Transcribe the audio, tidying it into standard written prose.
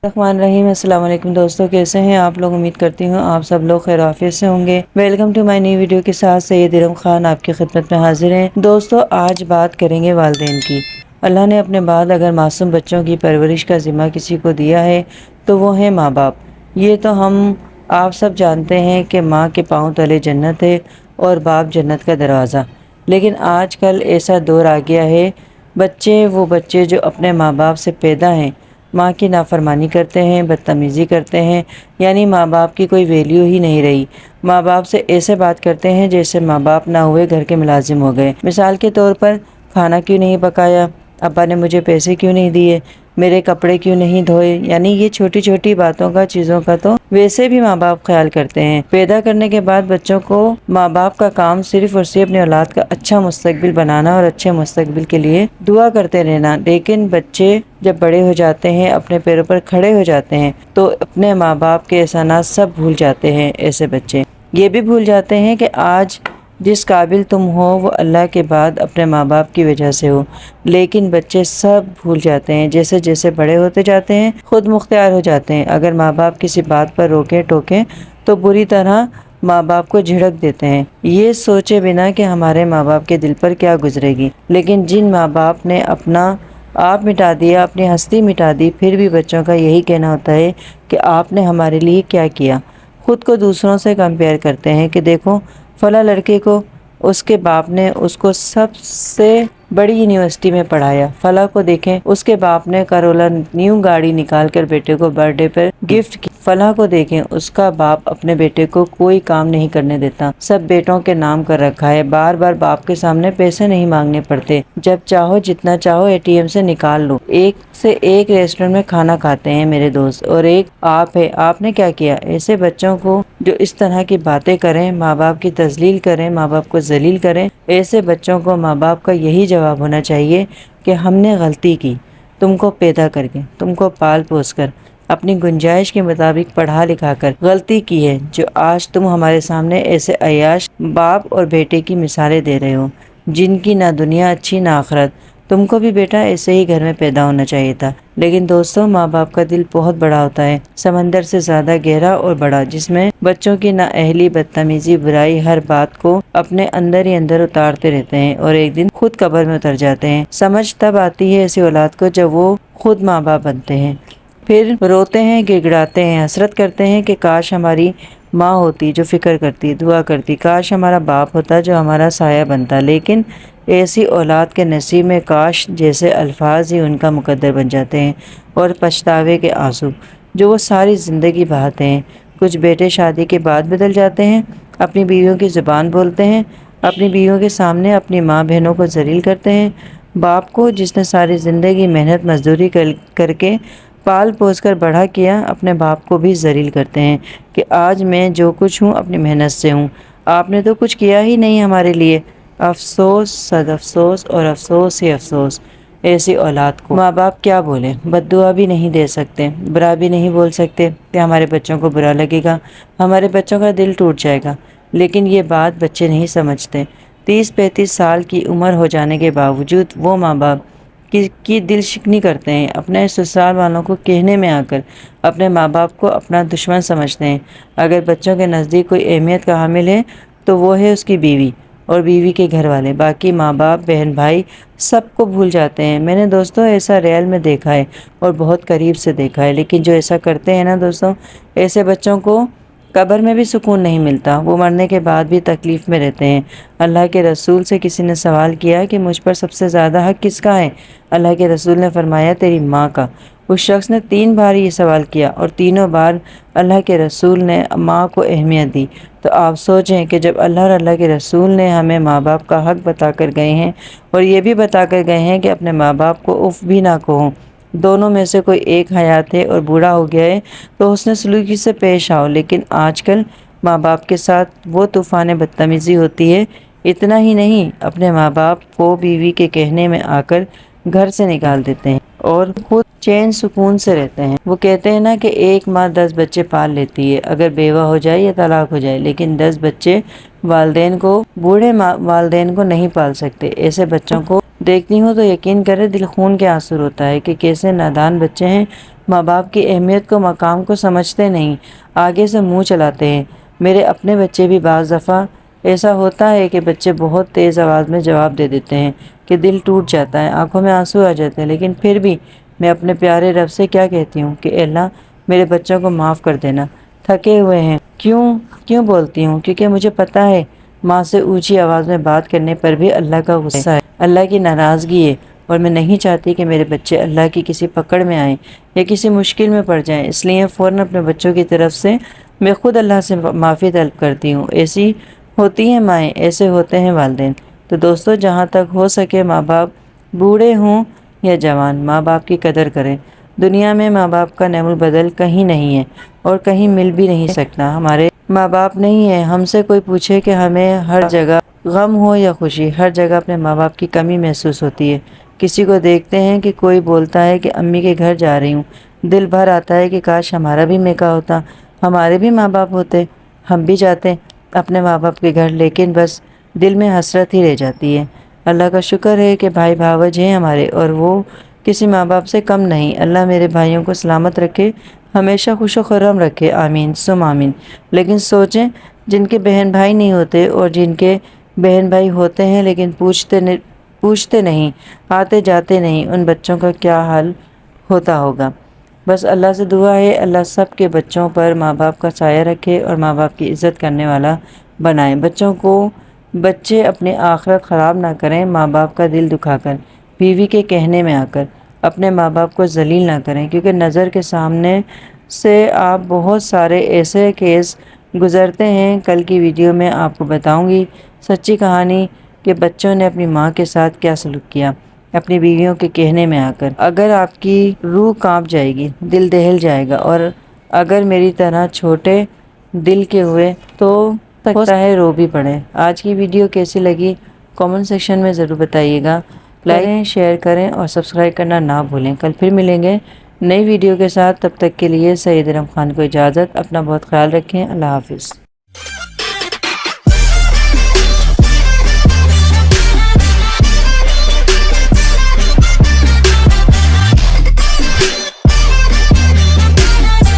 الرحمن الرحیم۔ السلام علیکم دوستوں، کیسے ہیں آپ لوگ؟ امید کرتی ہوں آپ سب لوگ خیر عافیت سے ہوں گے۔ Welcome to my new video کے ساتھ سید ارم خان آپ کی خدمت میں حاضر ہیں۔ دوستوں، آج بات کریں گے والدین کی۔ اللہ نے اپنے بعد اگر معصوم بچوں کی پرورش کا ذمہ کسی کو دیا ہے تو وہ ہیں ماں باپ۔ یہ تو ہم آپ سب جانتے ہیں کہ ماں کے پاؤں تلے جنت ہے اور باپ جنت کا دروازہ۔ لیکن آج کل ایسا دور آ گیا ہے، وہ بچے جو اپنے ماں باپ سے پیدا ہیں ماں کی نافرمانی کرتے ہیں، بدتمیزی کرتے ہیں، یعنی ماں باپ کی کوئی ویلیو ہی نہیں رہی۔ ماں باپ سے ایسے بات کرتے ہیں جیسے ماں باپ نہ ہوئے گھر کے ملازم ہو گئے۔ مثال کے طور پر، کھانا کیوں نہیں پکایا، ابا نے مجھے پیسے کیوں نہیں دیے، میرے کپڑے کیوں نہیں دھوئے، یعنی یہ چھوٹی چھوٹی باتوں کا، چیزوں کا تو ویسے بھی ماں باپ خیال کرتے ہیں۔ پیدا کرنے کے بعد بچوں کو ماں باپ کا کام صرف اور صرف اپنی اولاد کا اچھا مستقبل بنانا اور اچھے مستقبل کے لیے دعا کرتے رہنا۔ لیکن بچے جب بڑے ہو جاتے ہیں، اپنے پیروں پر کھڑے ہو جاتے ہیں تو اپنے ماں باپ کے احسانات سب بھول جاتے ہیں۔ ایسے بچے یہ بھی بھول جاتے ہیں کہ آج جس قابل تم ہو وہ اللہ کے بعد اپنے ماں باپ کی وجہ سے ہو۔ لیکن بچے سب بھول جاتے ہیں، جیسے جیسے بڑے ہوتے جاتے ہیں خود مختار ہو جاتے ہیں۔ اگر ماں باپ کسی بات پر روکیں ٹوکیں تو بری طرح ماں باپ کو جھڑک دیتے ہیں، یہ سوچے بنا کہ ہمارے ماں باپ کے دل پر کیا گزرے گی۔ لیکن جن ماں باپ نے اپنا آپ مٹا دیا، اپنی ہستی مٹا دی، پھر بھی بچوں کا یہی کہنا ہوتا ہے کہ آپ نے ہمارے لیے کیا کیا۔ خود کو دوسروں سے کمپیئر کرتے ہیں کہ دیکھو فلاں لڑکے کو اس کے باپ نے اس کو سب سے بڑی یونیورسٹی میں پڑھایا، فلاں کو دیکھیں اس کے باپ نے کرولا نیو گاڑی نکال کر بیٹے کو برتھ ڈے پر گفٹ کی، فلاں کو دیکھیں اس کا باپ اپنے بیٹے کو کوئی کام نہیں کرنے دیتا، سب بیٹوں کے نام کر رکھا ہے، بار بار باپ کے سامنے پیسے نہیں مانگنے پڑتے، جب چاہو جتنا چاہو ATM سے نکال لو۔ ایک سے ایک ریسٹورنٹ میں کھانا کھاتے ہیں میرے دوست، اور ایک آپ ہے، آپ نے کیا کیا؟ ایسے بچوں کو جو اس طرح کی باتیں کریں، ماں باپ کی تذلیل کریں، ماں باپ کو ذلیل کریں، ایسے بچوں کو ماں باپ کا یہی جواب ہونا چاہیے کہ ہم نے غلطی کی، تم کو پیدا کر کے، تم کو پال پوس کر، اپنی گنجائش کے مطابق پڑھا لکھا کر غلطی کی ہے، جو آج تم ہمارے سامنے ایسے عیاش باپ اور بیٹے کی مثالیں دے رہے ہو جن کی نہ دنیا اچھی نہ آخرت۔ تم کو بھی بیٹا ایسے ہی گھر میں پیدا ہونا چاہیے تھا۔ لیکن دوستوں، ماں باپ کا دل بہت بڑا ہوتا ہے، سمندر سے زیادہ گہرا اور بڑا، جس میں بچوں کی نااہلی، بدتمیزی، برائی، ہر بات کو اپنے اندر ہی اندر اتارتے رہتے ہیں اور ایک دن خود قبر میں اتر جاتے ہیں۔ سمجھ تب آتی ہے ایسی اولاد کو جب وہ خود ماں باپ بنتے ہیں، پھر روتے ہیں، گڑ گڑاتے ہیں، حسرت کرتے ہیں کہ کاش ہماری ماں ہوتی جو فکر کرتی، دعا کرتی، کاش ہمارا باپ ہوتا جو ہمارا سایہ بنتا۔ لیکن ایسی اولاد کے نصیب میں کاش جیسے الفاظ ہی ان کا مقدر بن جاتے ہیں، اور پچھتاوے کے آنسو جو وہ ساری زندگی بہاتے ہیں۔ کچھ بیٹے شادی کے بعد بدل جاتے ہیں، اپنی بیویوں کی زبان بولتے ہیں، اپنی بیویوں کے سامنے اپنی ماں بہنوں کو ذلیل کرتے ہیں۔ باپ کو جس نے ساری زندگی محنت مزدوری کر کے پال پوس کر بڑا کیا، اپنے باپ کو بھی ذلیل کرتے ہیں کہ آج میں جو کچھ ہوں اپنی محنت سے ہوں، آپ نے تو کچھ کیا ہی نہیں ہمارے لیے۔ افسوس، صد افسوس اور افسوس ہی افسوس۔ ایسی اولاد کو ماں باپ کیا بولیں، بد دعا بھی نہیں دے سکتے، برا بھی نہیں بول سکتے کہ ہمارے بچوں کو برا لگے گا، ہمارے بچوں کا دل ٹوٹ جائے گا۔ لیکن یہ بات بچے نہیں سمجھتے۔ 30-35 سال کی عمر ہو جانے کے باوجود وہ ماں باپ کی دل شکنی کرتے ہیں، اپنے سسرال والوں کو کہنے میں آ کر اپنے ماں باپ کو اپنا دشمن سمجھتے ہیں۔ اگر بچوں کے نزدیک کوئی اہمیت کا حامل ہے تو وہ ہے اس کی بیوی اور بیوی کے گھر والے، باقی ماں باپ، بہن بھائی سب کو بھول جاتے ہیں۔ میں نے دوستوں ایسا ریئل میں دیکھا ہے اور بہت قریب سے دیکھا ہے۔ لیکن جو ایسا کرتے ہیں نا دوستوں، ایسے بچوں کو قبر میں بھی سکون نہیں ملتا، وہ مرنے کے بعد بھی تکلیف میں رہتے ہیں۔ اللہ کے رسول سے کسی نے سوال کیا کہ مجھ پر سب سے زیادہ حق کس کا ہے؟ اللہ کے رسول نے فرمایا تیری ماں کا۔ اس شخص نے 3 بار یہ سوال کیا اور تینوں بار اللہ کے رسول نے ماں کو اہمیت دی۔ تو آپ سوچیں کہ جب اللہ اور اللہ کے رسول نے ہمیں ماں باپ کا حق بتا کر گئے ہیں اور یہ بھی بتا کر گئے ہیں کہ اپنے ماں باپ کو اف بھی نہ کہو، دونوں میں سے کوئی ایک حیات ہے اور بوڑھا ہو گیا ہے تو حسن سلوکی سے پیش آؤ، لیکن آج کل ماں باپ کے ساتھ وہ طوفان بدتمیزی ہوتی ہے۔ اتنا ہی نہیں، اپنے ماں باپ کو بیوی کے کہنے میں آ کر گھر سے نکال دیتے ہیں اور خود چین سکون سے رہتے ہیں۔ وہ کہتے ہیں نا کہ ایک ماں 10 بچے پال لیتی ہے اگر بیوہ ہو جائے یا طلاق ہو جائے، لیکن 10 بچے بوڑھے والدین کو نہیں پال سکتے۔ ایسے بچوں کو دیکھتی ہوں تو یقین کرے دل خون کے آنسو روتا ہے کہ کیسے نادان بچے ہیں ماں باپ کی اہمیت کو، مقام کو سمجھتے نہیں، آگے سے منہ چلاتے ہیں۔ میرے اپنے بچے بھی بعض دفعہ ایسا ہوتا ہے کہ بچے بہت تیز آواز میں جواب دے دیتے ہیں کہ دل ٹوٹ جاتا ہے، آنکھوں میں آنسو آ جاتے ہیں، لیکن پھر بھی میں اپنے پیارے رب سے کیا کہتی ہوں کہ اے اللہ میرے بچوں کو معاف کر دینا، تھکے ہوئے ہیں۔ کیوں بولتی ہوں؟ کیونکہ مجھے پتا ہے ماں سے اونچی آواز میں بات کرنے پر بھی اللہ کا غصہ ہے، اللہ کی ناراضگی ہے، اور میں نہیں چاہتی کہ میرے بچے اللہ کی کسی پکڑ میں آئیں یا کسی مشکل میں پڑ جائیں۔ اس لیے فوراً اپنے بچوں کی طرف سے میں خود اللہ سے معافی طلب کرتی ہوں۔ ایسی ہوتی ہیں مائیں، ایسے ہوتے ہیں والدین۔ تو دوستو، جہاں تک ہو سکے ماں باپ بوڑھے ہوں یا جوان، ماں باپ کی قدر کریں۔ دنیا میں ماں باپ کا نعم البدل کہیں نہیں ہے اور کہیں مل بھی نہیں سکتا۔ ہمارے ماں باپ نہیں ہیں، ہم سے کوئی پوچھے کہ ہمیں ہر جگہ غم ہو یا خوشی، ہر جگہ اپنے ماں باپ کی کمی محسوس ہوتی ہے۔ کسی کو دیکھتے ہیں کہ کوئی بولتا ہے کہ امی کے گھر جا رہی ہوں، دل بھر آتا ہے کہ کاش ہمارا بھی میکا ہوتا، ہمارے بھی ماں باپ ہوتے، ہم بھی جاتے اپنے ماں باپ کے گھر، لیکن بس دل میں حسرت ہی رہ جاتی ہے۔ اللہ کا شکر ہے کہ بھائی بھاوج ہیں ہمارے، اور وہ کسی ماں باپ سے کم نہیں۔ اللہ میرے بھائیوں کو سلامت رکھے، ہمیشہ خوش و خرم رکھے، آمین سم آمین۔ لیکن سوچیں، جن کے بہن بھائی نہیں ہوتے اور جن کے بہن بھائی ہوتے ہیں لیکن پوچھتے نہیں، آتے جاتے نہیں، ان بچوں کا کیا حال ہوتا ہوگا۔ بس اللہ سے دعا ہے اللہ سب کے بچوں پر ماں باپ کا سایہ رکھے اور ماں باپ کی عزت کرنے والا بنائے۔ بچے اپنی آخرت خراب نہ کریں ماں باپ کا دل دکھا کر، بیوی کے کہنے میں آ کر۔ اپنے ماں باپ کو ذلیل نہ کریں، کیونکہ نظر کے سامنے سے آپ بہت سارے ایسے کیس گزرتے ہیں۔ کل کی ویڈیو میں آپ کو بتاؤں گی سچی کہانی کہ بچوں نے اپنی ماں کے ساتھ کیا سلوک کیا اپنی بیویوں کے کہنے میں آ کر۔ اگر آپ کی روح کانپ جائے گی، دل دہل جائے گا، اور اگر میری طرح چھوٹے دل کے ہوئے تو ہو سکتا ہے رو بھی پڑے۔ آج کی ویڈیو کیسی لگی کامنٹ سیکشن میں ضرور بتائیے گا۔ لائک کریں، شیئر کریں اور سبسکرائب کرنا نہ بھولیں۔ کل پھر ملیں گے نئی ویڈیو کے ساتھ، تب تک کے لیے سید ارم خان کو اجازت۔ اپنا بہت خیال رکھیں۔ اللہ حافظ۔